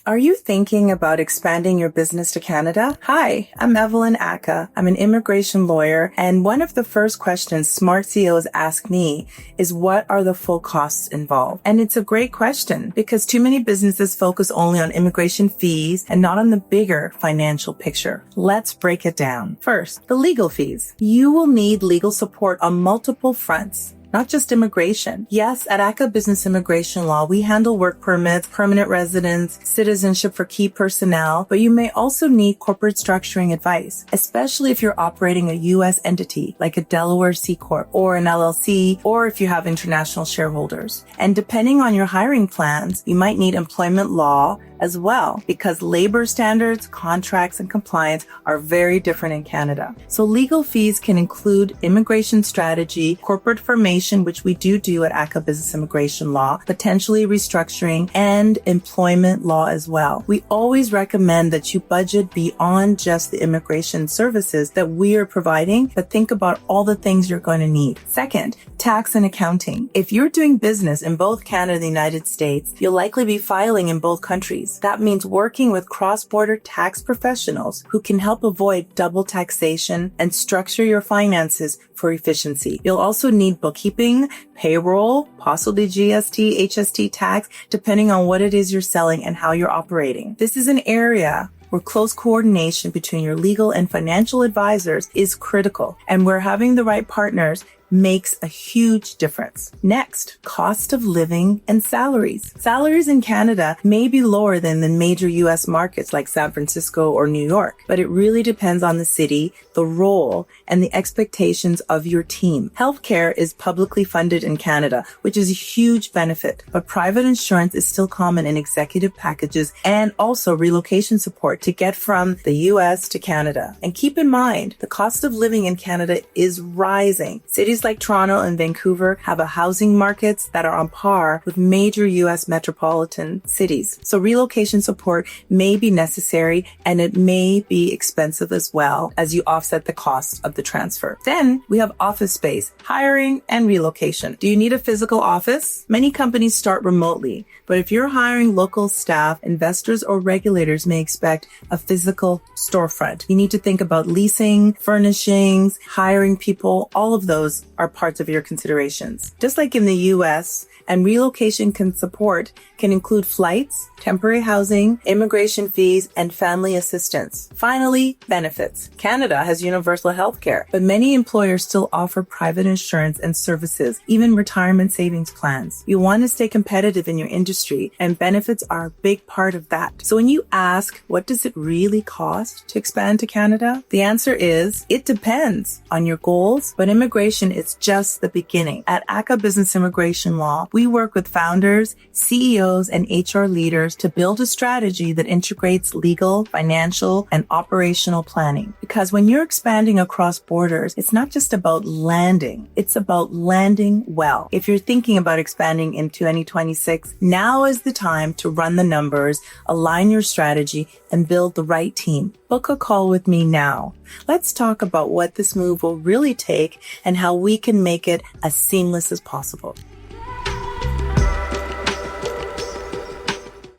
Are you thinking about expanding your business to Canada? Hi, I'm Evelyn Ackah. I'm an immigration lawyer, and one of the first questions smart CEOs ask me is, what are the full costs involved? And it's a great question because too many businesses focus only on immigration fees and not on the bigger financial picture. Let's break it down. First, the legal fees. You will need legal support on multiple fronts, not just immigration. Yes, at Ackah Business Immigration Law, we handle work permits, permanent residence, citizenship for key personnel, but you may also need corporate structuring advice, especially if you're operating a U.S. entity like a Delaware C Corp or an LLC, or if you have international shareholders. And depending on your hiring plans, you might need employment law as well, because labor standards, contracts, and compliance are very different in Canada. So legal fees can include immigration strategy, corporate formation, which we do at Ackah Business Immigration Law, potentially restructuring, and employment law as well. We always recommend that you budget beyond just the immigration services that we are providing, but think about all the things you're going to need. Second, tax and accounting. If you're doing business in both Canada and the United States, you'll likely be filing in both countries. That means working with cross-border tax professionals who can help avoid double taxation and structure your finances for efficiency. You'll also need bookkeeping, payroll, possibly GST, HST tax, depending on what it is you're selling and how you're operating. This is an area where close coordination between your legal and financial advisors is critical, and where having the right partners makes a huge difference. Next, cost of living and salaries. Salaries in Canada may be lower than the major U.S. markets like San Francisco or New York, but it really depends on the city, the role, and the expectations of your team. Healthcare is publicly funded in Canada, which is a huge benefit, but private insurance is still common in executive packages and also relocation support to get from the U.S. to Canada. And keep in mind, the cost of living in Canada is rising. Cities like Toronto and Vancouver have a housing markets that are on par with major U.S. metropolitan cities. So relocation support may be necessary, and it may be expensive as well as you offset the cost of the transfer. Then we have office space, hiring, and relocation. Do you need a physical office? Many companies start remotely, but if you're hiring local staff, investors or regulators may expect a physical storefront. You need to think about leasing, furnishings, hiring people. All of those are parts of your considerations. Just like in the U.S., and relocation can include flights, temporary housing, immigration fees, and family assistance. Finally, benefits. Canada has universal health care, but many employers still offer private insurance and services, even retirement savings plans. You want to stay competitive in your industry, and benefits are a big part of that. So when you ask, what does it really cost to expand to Canada? The answer is, it depends on your goals, but immigration is just the beginning. At Ackah Business Immigration Law, we work with founders, CEOs, and HR leaders to build a strategy that integrates legal, financial, and operational planning. Because when you're expanding across borders, it's not just about landing, it's about landing well. If you're thinking about expanding in 2026, now is the time to run the numbers, align your strategy, and build the right team. Book a call with me now. Let's talk about what this move will really take and how we can make it as seamless as possible.